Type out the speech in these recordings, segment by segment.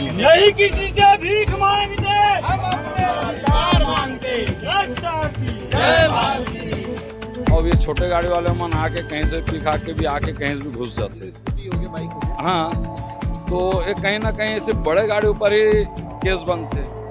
नहीं दे। नहीं किसी से भीख मांगते, हम अपने अधिकार मांगते। जय शांति, जय भारती। और ये छोटे गाड़ी वाले मन आके कहीं से पी खा के भी आके कहीं से भी घुस जाते हैं। हाँ, तो ये कहीं ना कहीं ऐसे बड़े गाड़ी ऊपर ही केस बनते हैं।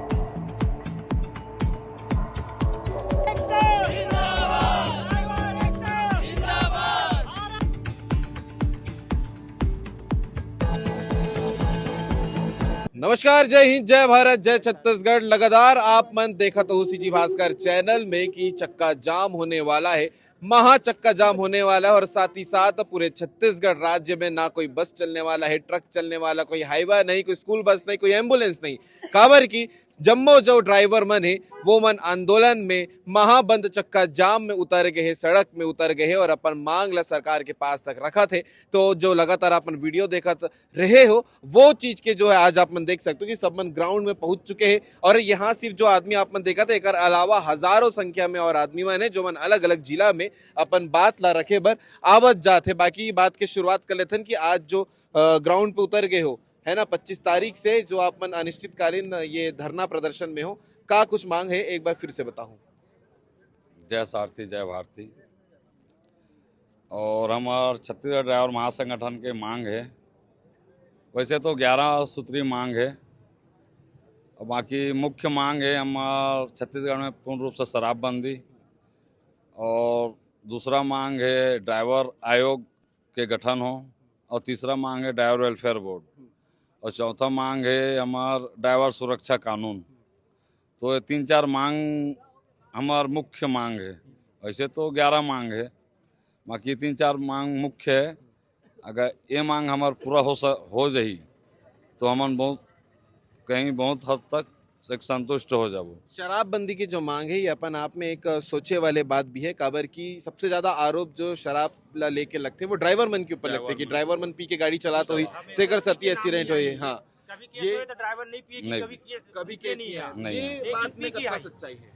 नमस्कार, जय हिंद, जय भारत, जय छत्तीसगढ़। लगातार आप मन देखत हो सीजी भास्कर चैनल में कि चक्का जाम होने वाला है, महा चक्का जाम होने वाला है। और साथ ही साथ पूरे छत्तीसगढ़ राज्य में ना कोई बस चलने वाला है, ट्रक चलने वाला, कोई हाईवा नहीं, कोई स्कूल बस नहीं, कोई एम्बुलेंस नहीं। काबर की जम्मो जो ड्राइवर मन है वो मन आंदोलन में महाबंद चक्का जाम में उतर गए है, सड़क में उतर गए है और अपन मांग ला सरकार के पास तक रखा थे। तो जो लगातार अपन वीडियो देखत रहे हो वो चीज के जो है आज आप मन देख सकते हो कि सब मन ग्राउंड में पहुंच चुके हैं। और यहाँ सिर्फ जो आदमी आप मन देखा था, एक अलावा हजारों संख्या में और आदमी मन है जो मन अलग अलग जिला में अपन बात ला रखे बर आवत जाते। बाकी बात की शुरुआत कर लेते हैं कि आज जो ग्राउंड पे उतर गए हो है ना, 25 तारीख से जो आप मन अनिश्चितकालीन ये धरना प्रदर्शन में हो, का कुछ मांग है एक बार फिर से बताऊं। जय सारथी, जय भारती। और हमार छत्तीसगढ़ ड्राइवर महासंगठन के मांग है, वैसे तो 11 सूत्री मांग है। और बाकी मुख्य मांग है हमार छत्तीसगढ़ में पूर्ण रूप से शराबबंदी, और दूसरा मांग है ड्राइवर आयोग के गठन हो, और तीसरा मांग है ड्राइवर वेलफेयर बोर्ड, और चौथा मांग है हमार ड्राइवर सुरक्षा कानून। तो ये 3-4 मांग हमार मुख्य मांग है। वैसे तो 11 मांग है, बाकी 3-4 मांग मुख्य है। अगर ये मांग हमार पूरा हो जाई तो हमन बहुत हद तक एक संतुष्ट हो जाबो। शराबबंदी की जो मांग है ये अपन आप में एक सोचे वाले बात भी है। काबर की सबसे ज्यादा आरोप जो शराब ला लेके लगते हैं वो ड्राइवर मन के ऊपर लगते हैं कि ड्राइवर मन पी के गाड़ी चलाते हुई तेकर सती एक्सीडेंट हुई। हाँ, कभी केस हुए तो ड्राइवर नहीं पिए, नहीं, कभी केस नहीं है। नहीं। ये बात में कितना सच्चाई है?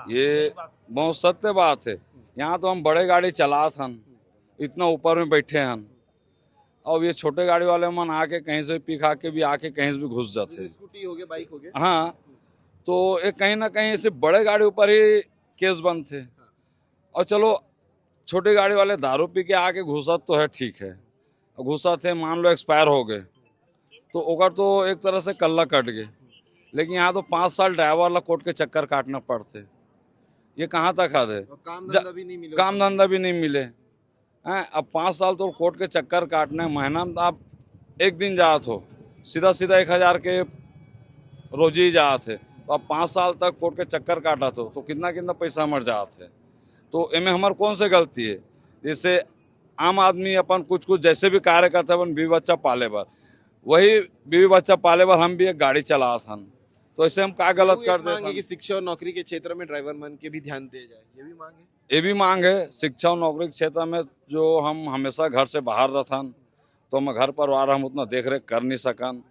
ये बहुत सत्य बात है। यहाँ तो हम बड़े गाड़ी चलात हन, इतना ऊपर में बैठे हन, और ये छोटे गाड़ी वाले मन आके कहीं से पी खा के भी आके कहीं से भी घुस जाते हैं। स्कूटी हो गया, बाइक हो गया। हाँ, तो ये कहीं ना कहीं ऐसे बड़े गाड़ी ऊपर ही केस बनते। और चलो छोटी गाड़ी वाले दारू पी के आके घुसत तो है, ठीक है, घुसा थे मान लो एक्सपायर हो गए तो ओकर तो एक तरह से कल्ला कट गए। लेकिन यहाँ तो 5 साल ड्राइवर ला कोर्ट के चक्कर काटना पड़ते। ये कहाँ तक हद है? काम धंधा भी नहीं मिले, काम धंधा भी नहीं मिले हैं। अब 5 साल तो कोर्ट के चक्कर काटने, महीना में आप एक दिन जात हो, सीधा 1000 के रोजी जात है। तो अब 5 साल तक कोर्ट के चक्कर काटा तो कितना कितना पैसा मर जाते है। तो इनमें हमार कौन से गलती है? जैसे आम आदमी अपन कुछ कुछ जैसे भी कार्य करते अपन बीवी बच्चा पाले बर, वही बीवी बच्चा पाले बर हम भी एक गाड़ी चला हन। तो ऐसे हम क्या गलत कर देते? कि शिक्षा और नौकरी के क्षेत्र में ड्राइवर मन के भी ध्यान दिया जाए, ये भी मांग है। ये भी मांग है। शिक्षा और नौकरी के क्षेत्र में जो हम हमेशा घर से बाहर रहथन, तो हम घर परिवार हम उतना देख रेख कर नहीं सकन,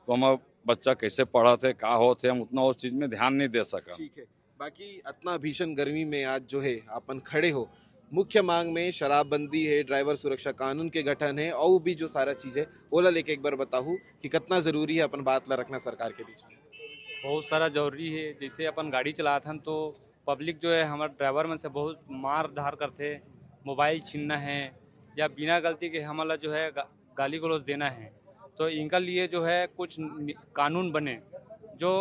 तो हम बच्चा कैसे पढ़ा थे का हो थे, हम उतना उस चीज में ध्यान नहीं दे सकन। ठीक है, बाकी इतना भीषण गर्मी में आज जो है अपन खड़े हो, मुख्य मांग में शराबबंदी है, ड्राइवर सुरक्षा कानून के गठन है, और भी जो सारा चीज है ओला लेके एक बार बताऊं कि कितना जरूरी है अपन बात ला रखना सरकार के बीच में। बहुत सारा जरूरी है। जैसे अपन गाड़ी चलाते हैं तो पब्लिक जो है हमारे ड्राइवर में से बहुत मार धार करते, मोबाइल छीनना है या बिना गलती के हमारा जो है गाली गलौज देना है। तो इनका लिए जो है कुछ कानून बने। जो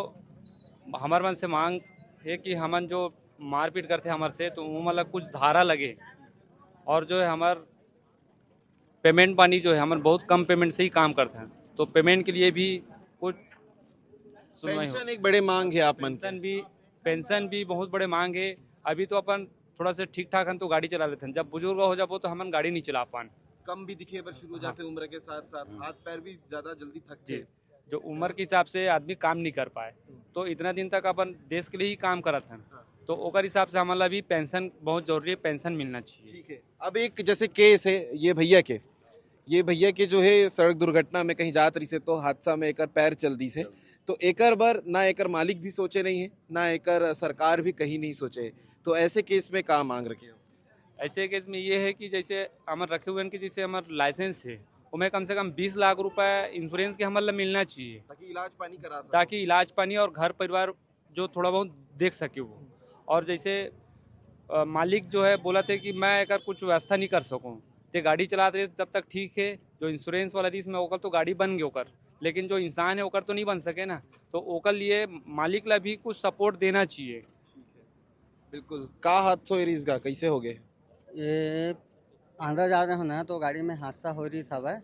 हमारे मन से मांग है कि हमन जो मारपीट करते हमारे से, तो वो मतलब कुछ धारा लगे, और जो है हमार पेमेंट पानी जो है हमारे बहुत कम पेमेंट से ही काम करते हैं, तो पेमेंट के लिए भी कुछ पेंशन एक बड़े मांग है आप मन पेंशन पेंशन भी बहुत बड़े मांग है। अभी तो अपन थोड़ा सा ठीक ठाक हम तो गाड़ी चला लेते हैं, जब बुजुर्ग हो जाबो तो हमन गाड़ी नहीं चला पान, कम भी दिखे पर शुरू हो जाते उम्र के साथ साथ, हाथ पैर भी ज्यादा जल्दी थकते। जो उम्र के हिसाब से आदमी काम नहीं कर पाए, तो इतना दिन तक अपन देश के लिए ही काम करत हैं, तो ओकर हिसाब से हमारा भी पेंशन बहुत जरूरी है, पेंशन मिलना चाहिए। ठीक है, अब एक जैसे केस है ये भैया के जो है सड़क दुर्घटना में कहीं जात रही से, तो हादसा में एकर पैर चल दी से, तो एकर बर ना एकर मालिक भी सोचे नहीं है, ना एकर सरकार भी कहीं नहीं सोचे है। तो ऐसे केस में का मांग रखे हो? ऐसे केस में ये है कि जैसे हमारे रखे हुए हैं कि जैसे हमारे लाइसेंस है उमें कम से कम 20 लाख रुपए इंश्योरेंस के हमला मिलना चाहिए, ताकि इलाज पानी करा सके। ताकि इलाज पानी और घर परिवार जो थोड़ा बहुत देख सके वो। और जैसे मालिक जो है बोला थे कि मैं अगर कुछ व्यवस्था नहीं कर सकूँ तो गाड़ी चलाते रहे तब तक ठीक है, जो इंश्योरेंस वाला रिस्क में ओकर तो गाड़ी बन गई ओकर, लेकिन जो इंसान है ओकर तो नहीं बन सके ना, तो ओकर लिए मालिक ला भी कुछ सपोर्ट देना चाहिए। बिल्कुल। का हादसा हो रही कैसे हो गए? ये आंध्रा जा रहे हो ना तो गाड़ी में हादसा हो रही सब है।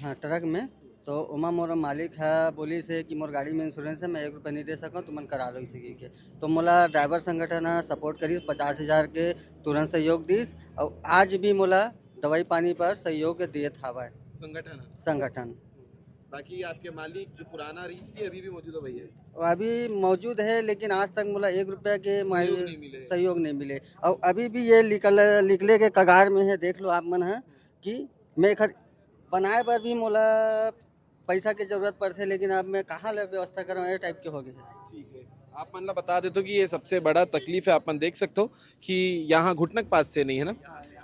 हाँ ट्रक में, तो उमा मोर मालिक है बोली से कि मोर गाड़ी में इंश्योरेंस है, मैं 1 रुपया नहीं दे सकूँ, तुमन करा लो इसी के। तो मोला ड्राइवर संगठन सपोर्ट करी 50,000 के तुरंत सहयोग दीस, और आज भी मोला दवाई पानी पर सहयोग दिए था संगठन। बाकी आपके मालिक जो पुराना रीस थी अभी भी मौजूद है भैया? अभी मौजूद है, लेकिन आज तक मोला 1 रुपया के सहयोग नहीं मिले। और अभी भी ये निकले के कगार में है। देख लो आप मन है कि मैं बनाए पर भी मोला पैसा की जरूरत पड़ते, लेकिन अब मैं कहाँ ले व्यवस्था करूँ, ये टाइप के हो गए। ठीक है, आप मन ला बता देते हो कि ये सबसे बड़ा तकलीफ है। आप मन देख सकते हो कि यहाँ घुटनक पात से नहीं है ना,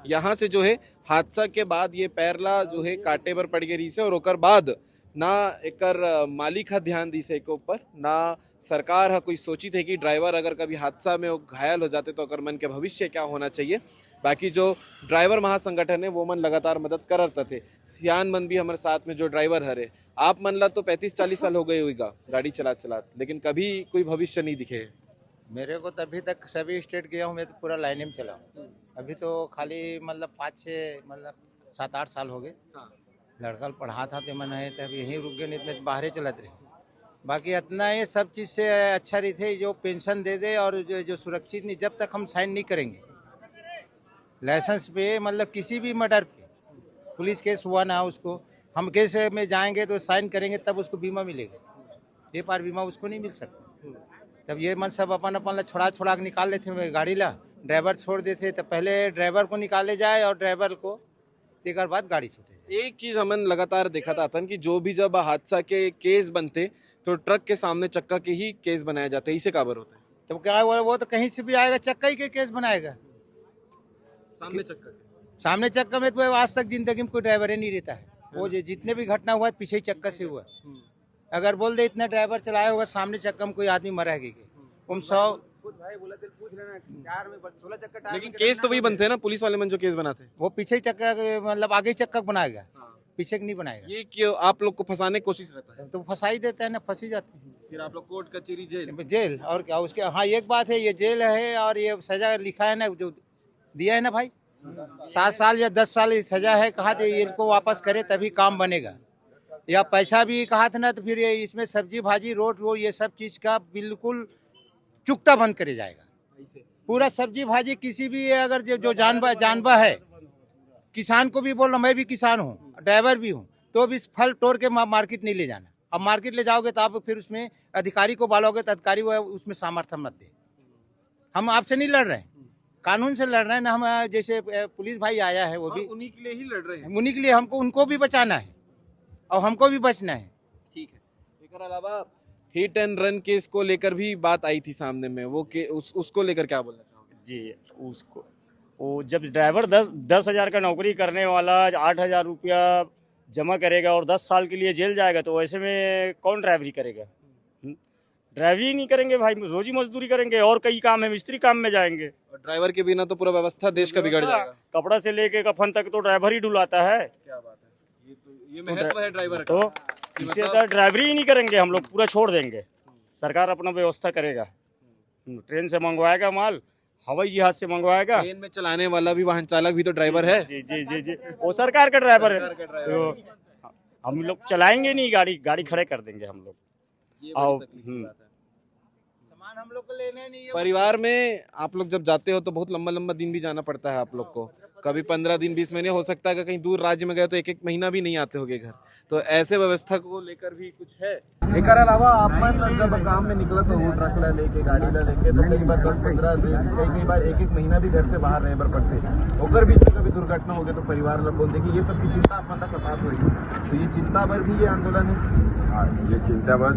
यहाँ से जो है हादसा के बाद ये पैरला जो है कांटे पर पड़ गई से, और ओकर बाद ना एकर मालिक है ध्यान दी से के ऊपर, ना सरकार है कोई सोची थे कि ड्राइवर अगर कभी हादसा में वो घायल हो जाते तो अगर मन के भविष्य क्या होना चाहिए। बाकी जो ड्राइवर महासंगठन है वो मन लगातार मदद करते थे। सियान मन भी हमारे साथ में जो ड्राइवर हरे, आप मन ला तो 35-40 साल हो गए होगा गाड़ी चला, लेकिन कभी कोई भविष्य नहीं दिखे। मेरे को तो अभी तक सभी स्टेट गया हूँ, मैं तो पूरा लाइन में चला हूँ। अभी तो खाली मतलब 5-6 मतलब 7-8 साल हो गए। लड़का पढ़ा था तो मैंने तब यहीं रुक गए, नहीं तो बाहर चलते रहे। बाकी इतना ये सब चीज़ से अच्छा रही थे जो पेंशन दे दे, और जो सुरक्षित नहीं, जब तक हम साइन नहीं करेंगे लाइसेंस पे, मतलब किसी भी मर्डर पे पुलिस केस हुआ ना उसको, हम केस में जाएंगे तो साइन करेंगे तब उसको बीमा मिलेगा। ये पार बीमा उसको नहीं मिल सकता। तब ये मन सब अपन छोड़ा के निकाल लेते गाड़ी ला, ड्राइवर छोड़ देते, तो पहले ड्राइवर को निकाले जाए और ड्राइवर को एक बाद गाड़ी छूटे। एक चीज हमन लगातार देखा था कि जो भी जब हादसा के केस बनते तो ट्रक के सामने चक्का के ही केस बनाए जाते, इसे काबर होता है? तो क्या वो तो कहीं से भी आएगा, चक्का ही के केस बनाएगा। सामने चक्का में तो आज तक जिंदगी में कोई ड्राइवर ही नहीं रहता है। वो जितने भी घटना हुआ पीछे ही चक्का से हुआ। अगर बोल दे इतना ड्राइवर चलाया होगा, सामने चक्का में कोई आदमी मरा है, तुम 100 लेकिन केस तो वही बनते हैं ना, पुलिस वाले मन जो केस बनाते हैं वो पीछे ही चक्का मतलब आगे ही चक्का बनाएगा, पीछे नहीं बनाएगा। ये क्यों आप लोग को फंसाने की कोशिश रहता है? तो फंसा ही देता है ना, फंसी जाते हैं। फिर आप लोग कोर्ट कचहरी जेल और क्या उसके। हाँ एक बात है, ये जेल है और ये सजा लिखा है ना, जो दिया है ना भाई 7 साल या 10 साल सजा है, कहा थे इनको वापस करे तभी काम बनेगा। या पैसा भी कहा था ना, तो फिर ये इसमें सब्जी भाजी रोड वो ये सब चीज का बिल्कुल चुकता बंद करे जाएगा। पूरा सब्जी भाजी किसी भी अगर जो जानवा है, किसान को भी बोल रहा, मैं भी किसान हूँ, ड्राइवर भी हूँ, तो भी फल तोड़ के मार्केट नहीं ले जाना। अब मार्केट ले जाओगे तो आप फिर उसमें अधिकारी को बालोगे तो अधिकारी वो उसमें सामर्थ्य मत दे। हम आपसे नहीं लड़ रहे हैं, कानून से लड़ रहे हैं ना। हम जैसे पुलिस भाई आया है वो भी उन्हीं के लिए ही लड़ रहे हैं, उन्हीं के लिए हमको उनको भी बचाना है और हमको भी बचना है। ठीक है। इसके अलावा हिट एंड रन केस को लेकर भी बात आई थी सामने में, वो उसको लेकर क्या बोलना चाहोगे? जी उसको वो जब ड्राइवर 10,000 का नौकरी करने वाला 8,000 रुपया जमा करेगा और 10 साल के लिए जेल जाएगा, तो ऐसे में कौन ड्राइवरी करेगा? ड्राइवरी नहीं करेंगे भाई, रोजी मजदूरी करेंगे और कई काम है, मिस्त्री काम में जाएंगे। और ड्राइवर के बिना तो पूरा व्यवस्था देश का बिगड़ जाएगा। कपड़ा से लेके कफन तक तो ड्राइवर ही डुलाता है। क्या बात है, ये महत्व है ड्राइवर का। तो इससे तो ड्राइवरी ही नहीं करेंगे हम लोग, पूरा छोड़ देंगे। सरकार अपना व्यवस्था करेगा, ट्रेन से मंगवाएगा माल, हवाई जहाज से मंगवाएगा। ट्रेन में चलाने वाला भी वाहन चालक भी तो ड्राइवर है। जी जी जी जी, वो सरकार का ड्राइवर है। तो हम लोग चलाएंगे नहीं, गाड़ी खड़े कर देंगे हम लोग। सामान हम लोग को लेने नहीं है। परिवार में आप लोग जब जाते हो तो बहुत लंबा दिन भी जाना पड़ता है आप लोग को, कभी 15 दिन 20 महीने, हो सकता है कि कहीं दूर राज्य में गए तो 1-1 महीना भी नहीं आते होगे घर। तो ऐसे व्यवस्था को लेकर भी कुछ है। एक अलावा आप जब काम में निकला तो वो ट्रक ला लेके गाड़ी ला लेके तो कई बार 10-15 दिन, कई बार 1-1 महीना भी घर से बाहर रहे बर पड़ते। ओकर बीच में कभी दुर्घटना हो गई तो परिवार लोग बोलते कि ये सब की चिंता आप मतलब सताप हुई, तो ये चिंता पर भी ये आंदोलन है। हाँ, ये चिंता पर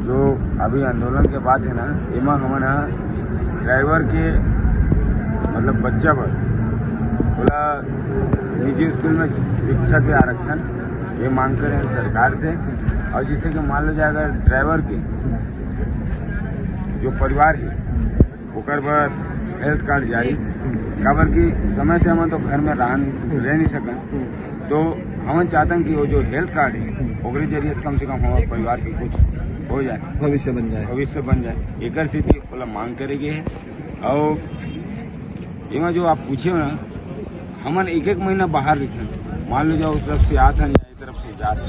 जो अभी आंदोलन के बाद है ना, एमा हमारा ड्राइवर के मतलब बच्चा पर तो बोला निजी स्कूल में शिक्षा के आरक्षण ये मांग कर रहे हैं सरकार से। और जिससे कि मान लो जाए अगर ड्राइवर के जो परिवार है ओकर पर हेल्थ कार्ड जारी काबर की समय से हम तो घर में रह नहीं सकें, तो हम चाहते हैं कि वो जो हेल्थ कार्ड है ओकरे जरिए से कम हमारे परिवार के कुछ हो जाए, भविष्य बन जाए। एक स्थिति बोला मांग करेगी है। और इमा जो आप पूछे ना, हमन एक महीना बाहर रखें, मान लो जाओ उस तरफ से आते हैं या इस तरफ से जाते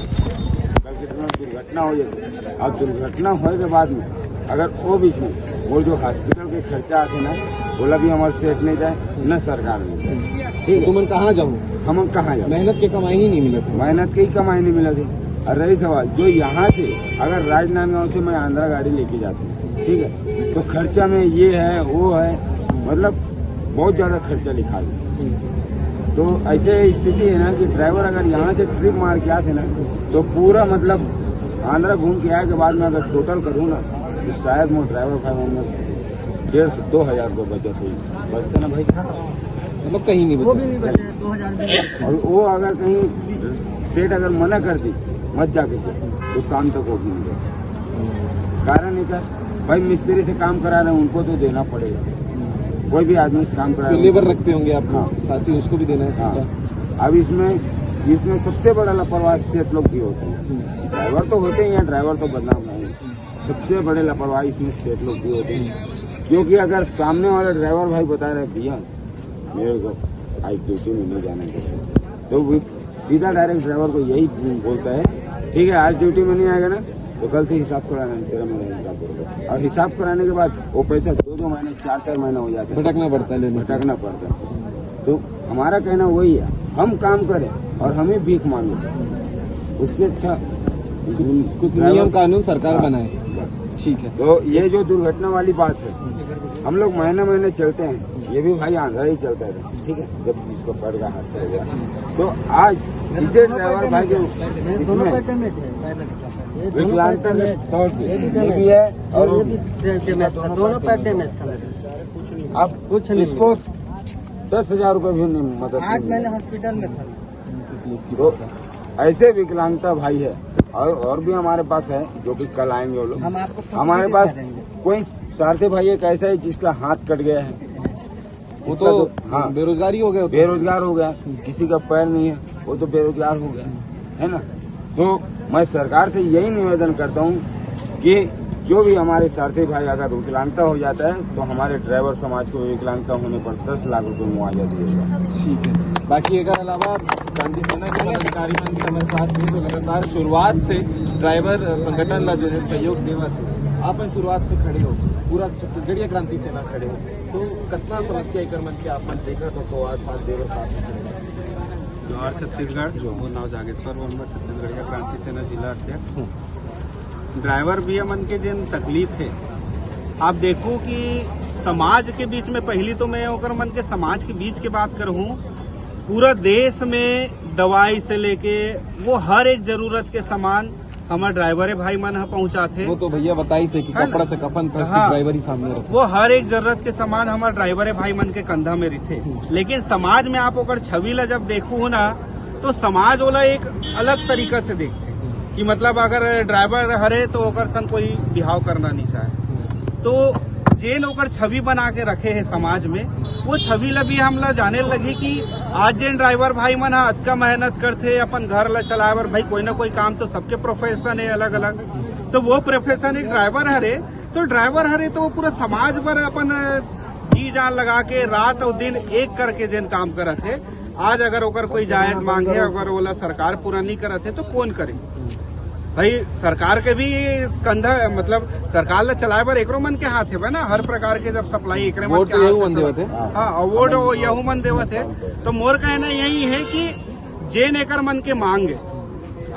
कल कितना दुर्घटना हो जाए। अब दुर्घटना होने के बाद में अगर वो बीच में वो जो हॉस्पिटल के खर्चा आते ना बोला भी हमारे सेठ नहीं जाए न सरकार में, ठीक है। तुम कहाँ जाओ, हम कहाँ जाओ, मेहनत की कमाई ही नहीं मिलती, मेहनत की कमाई नहीं मिलती। और रही सवाल जो यहाँ से अगर राजनांदगांव से मैं आंध्रा गाड़ी लेके जाता हूँ, ठीक है, तो खर्चा में ये है वो है, मतलब बहुत ज्यादा खर्चा लिखा है। तो ऐसे स्थिति है ना कि ड्राइवर अगर यहाँ से ट्रिप मार के आते ना तो पूरा मतलब आंध्रा घूम के आए के बाद में अगर टोटल करूँ ना तो शायद मैं ड्राइवर भाई में 1,500-2,000 रुपये बचत हुई, बचते ना भाई, मतलब कहीं नहीं बचे 2,000। और वो अगर कहीं सेठ अगर मना कर दी मत जाके तो शाम तक वो भी नहीं जाए। कारण है भाई मिस्त्री से काम करा रहे हैं उनको तो देना पड़ेगा, कोई भी आदमी से काम करा रहे लेबर रखते होंगे आप, हाँ, साथ ही उसको भी देना है। हाँ। अब इसमें सबसे बड़ा लापरवाही सेठ लोग भी होते हैं, ड्राइवर तो होते हैं, ड्राइवर तो बदनाम नहीं, सबसे बड़े लापरवाही इसमें सेठ लोग भी होते हैं। क्योंकि अगर सामने वाला ड्राइवर भाई बता रहे भैया मेरे को आज ड्यूटी में नहीं जाना चाहिए, तो सीधा डायरेक्ट ड्राइवर को यही बोलता है ठीक है आज ड्यूटी में नहीं आएगा ना तो कल से हिसाब कराना है, तेरा मेरा हिसाब करेगा। और हिसाब कराने के बाद वो पैसा 2-2 महीने 4-4 महीने हो जाता है, भटकना पड़ता है। तो हमारा कहना वही है, हम काम करें और हमें भीख मांगे, उससे अच्छा कुछ नियम कानून सरकार बनाए, ठीक है। तो ये जो दुर्घटना वाली बात है, हम लोग महीने चलते हैं, ये भी भाई आंध्रा ही चलता है, ठीक है। जब इसको पड़ का हादसा हो गया तो आज इसे ड्राइवर भाई के विकलांगता तौर पे भी है और दोनों पैर डैमेज था। अब कुछ इसको 10,000 रुपये भी नहीं मदद, 8 महीने हॉस्पिटल में था। तो ऐसे विकलांगता भाई है और भी हमारे पास है जो कि कल आएंगे वो लोग। हम आपको हमारे पास कोई सारथी भाई एक ऐसा है जिसका हाथ कट गया है, वो तो हाँ बेरोजगार हो गया, किसी का पैर नहीं है वो तो बेरोजगार हो गया है ना। तो मैं सरकार से यही निवेदन करता हूँ कि जो भी हमारे सारथी भाई अगर विकलांगता हो जाता है तो हमारे ड्राइवर समाज को विकलांगता होने पर 10 लाख रुपए मुआवजा दिएगा, ठीक है। बाकी एक अलावा क्रांति सेना के पदाधिकारी हमारे साथ भी तो लगातार शुरुआत से ड्राइवर संगठन ला जो है सहयोग देवा थे, आप शुरुआत से खड़े हो, पूरा छत्तीसगढ़ीय क्रांति सेना खड़े हो, तो कितना समस्या एक मन के आप देखा तो आज साथ देवर साथ जोहार छत्तीसगढ़, वो नाव जागेश्वर वर्मा, छत्तीसगढ़ीय क्रांति सेना जिला अध्यक्ष। ड्राइवर भी मन के जिन तकलीफ थे, आप देखो कि समाज के बीच में पहली तो मैं ओकर मन के समाज के बीच की बात करूँ, पूरा देश में दवाई से लेके वो हर एक जरूरत के सामान हमारे ड्राइवर भाई मन पहुंचाते। वो तो भैया बताई से कि कपड़ा से कफन तक हाँ, ड्राइवर ही सामने रखते। वो हर एक जरूरत के सामान हमारे ड्राइवर भाई मन के कंधा में रहते। लेकिन समाज में आप ओकर छवि ला जब देखू ना तो समाज वाला एक अलग तरीका से देखते कि मतलब अगर ड्राइवर हरे तो ओकर संग कोई बिहाव करना नहीं चाहे। तो जेन ओकर छवि बना के रखे है समाज में, वो छवि ला भी हम ला जाने लगे कि आज जेन ड्राइवर भाई मन अतका मेहनत करते अपन घर ला चलाए बर, भाई कोई ना कोई काम तो सबके प्रोफेशन है अलग अलग, तो वो प्रोफेशन एक ड्राइवर हरे, तो ड्राइवर हरे तो वो पूरा समाज पर अपन जी जान लगा के रात और दिन एक करके जेन काम करत है। आज अगर ओकर कोई जायज मांग है, अगर ओला सरकार पूरा नहीं करत है तो कौन करे भाई। सरकार के भी कंधा मतलब सरकार ला चलाए बर एकरो मन के हाथ है ना, हर प्रकार के जब सप्लाई एकरे मन के हाथ है। हाँ अवार्ड यहू मन देवत है। तो मोर कहना यही है कि जेन एकर मन के मांग है,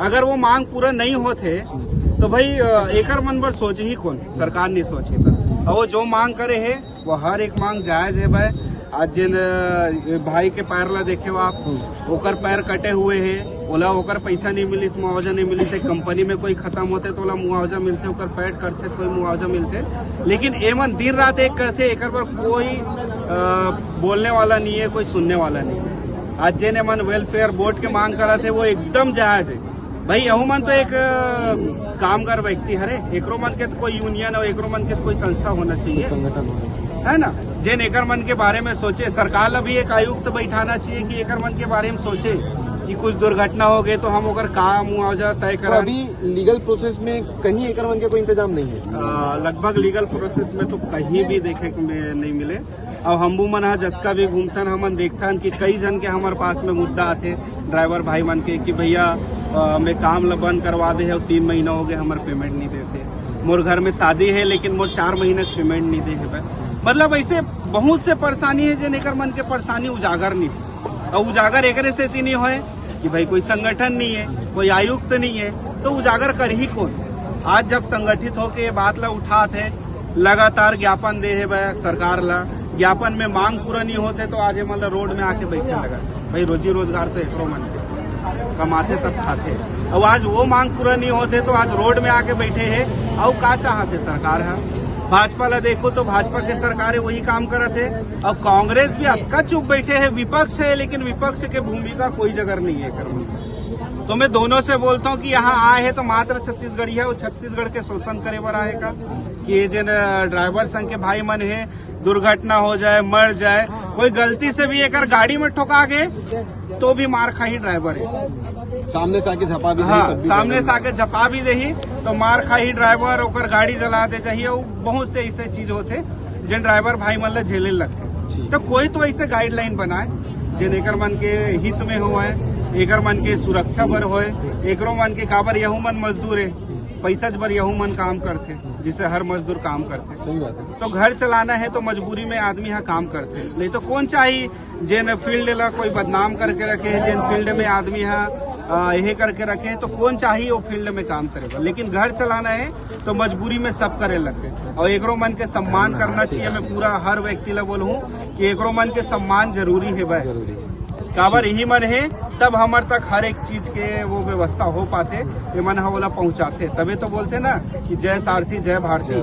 अगर वो मांग पूरा नहीं होते तो भाई एकर मन पर सोचे ही कौन, सरकार नहीं सोची था। और वो जो मांग करे है वो हर एक मांग जायज है भाई। आज जिन भाई के पैर ला देखे हो आप, ओकर पैर कटे हुए है, ओला ओकर पैसा नहीं मिली, मुआवजा नहीं मिली से कंपनी में कोई खत्म होते तो ओला मुआवजा मिलते, ओकर पैर कटते कोई मुआवजा मिलते। लेकिन एमन दिन रात एक करते, एक पर कोई बोलने वाला नहीं है, कोई सुनने वाला नहीं है। आज जेने मन वेलफेयर बोर्ड के मांग करा थे वो एकदम जायज है भाई। यहू मन तो एक कामगार व्यक्ति हरे, एकरो मन के तो कोई यूनियन और एकरो मन के कोई संस्था होना चाहिए, है ना, जेन एकर मन के बारे में सोचे। सरकार ला भी एक आयुक्त बैठाना चाहिए कि एकर मन के बारे में सोचे कि कुछ दुर्घटना हो गई तो हम ओकर का मुआवजा तय करें। अभी लीगल प्रोसेस में कहीं एकर मन के कोई इंतजाम नहीं है। लगभग लीगल प्रोसेस में तो कहीं भी देखे को नहीं मिले। अब हमू मन जतका भी घूमथन हमन देखथन कि कई जन के हमारे पास में मुद्दा आते ड्राइवर भाई मन के कि भैया मैं काम ला बंद करवा दे है, 3 महीना हो गए हमारे पेमेंट नहीं देते, मोर घर में शादी है लेकिन मोर 4 महीने से पेमेंट नहीं दे है। मतलब ऐसे बहुत से परेशानी है जिन एकर मन के परेशानी उजागर नहीं और उजागर एकरे से नहीं होए कि भाई कोई संगठन नहीं है, कोई आयुक्त नहीं है, तो उजागर कर ही कौन। आज जब संगठित होके ये बात ला उठात है, लगातार ज्ञापन दे है सरकार ला, ज्ञापन में मांग पूरा नहीं होते तो आज मतलब रोड में आके बैठने लगा। भाई रोजी रोजगार तो एकरो मन के कमाते तब खाते, अब आज वो मांग पूरा नहीं होते तो आज रोड में आके बैठे है। और का चाहते सरकार है, भाजपा ला देखो तो भाजपा के सरकारें वही काम करत है। अब कांग्रेस भी अक्का चुप बैठे है, विपक्ष है लेकिन विपक्ष के भूमिका कोई जगह नहीं है कर। तो मैं दोनों से बोलता हूँ कि यहाँ आए है तो मात्र छत्तीसगढ़ी है, वो छत्तीसगढ़ के शोषण करे बर आए का कि ये जिन ड्राइवर संघ के भाई मन है दुर्घटना हो जाए, मर जाए, कोई गलती से भी एक गाड़ी में ठोका गए तो भी मार खा ही ड्राइवर है। सामने से आके झपा भी, हाँ, सामने से आके झपा भी दही तो मार खा ही ड्राइवर, ओकर गाड़ी जला दे चाहिए। बहुत से ऐसे चीज होते जिन ड्राइवर भाई मन झेले लगते। तो कोई तो ऐसे गाइडलाइन बनाए जिन एकर मन के हित में हुआ है, एकर मन के सुरक्षा बर होए, एकरो मन के काबर यहू मन मजदूर है, पैसा बर यहू मन काम करते जिसे हर मजदूर काम करते। सही बात है। तो घर चलाना है तो मजबूरी में आदमी यहाँ काम करते, नहीं तो कौन चाहिए जिन फील्ड ला कोई बदनाम करके रखे, जिन फील्ड में आदमी यहाँ यही करके रखे तो कौन चाहिए वो फील्ड में काम करेगा। लेकिन घर चलाना है तो मजबूरी में सब करे लगते और एकरो मन के सम्मान करना चाहिए। मैं पूरा हर व्यक्ति ला बोलूँ कि एकरो मन के सम्मान जरूरी है भाई, काबर यही मन है तब हमारे तक हर एक चीज के वो व्यवस्था हो पाते, ये मन वाला पहुंचाते, तभी तो बोलते ना कि जय सारथी जय भारती,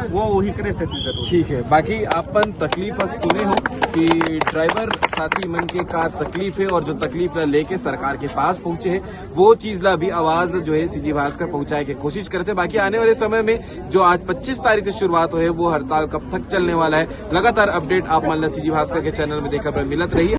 वो वही करे से जरूर। ठीक है, बाकी आपन तकलीफ सुने हो कि ड्राइवर साथी मन के का तकलीफ है और जो तकलीफ ला लेके सरकार के पास पहुंचे है वो चीज ला भी आवाज जो है सीजी भास्कर पहुंचाए की कोशिश करते। बाकी आने वाले समय में जो आज 25 तारीख से शुरुआत हो है वो हड़ताल कब तक चलने वाला है, लगातार अपडेट आप मन सीजी भास्कर के चैनल में देखा मिलत रही है।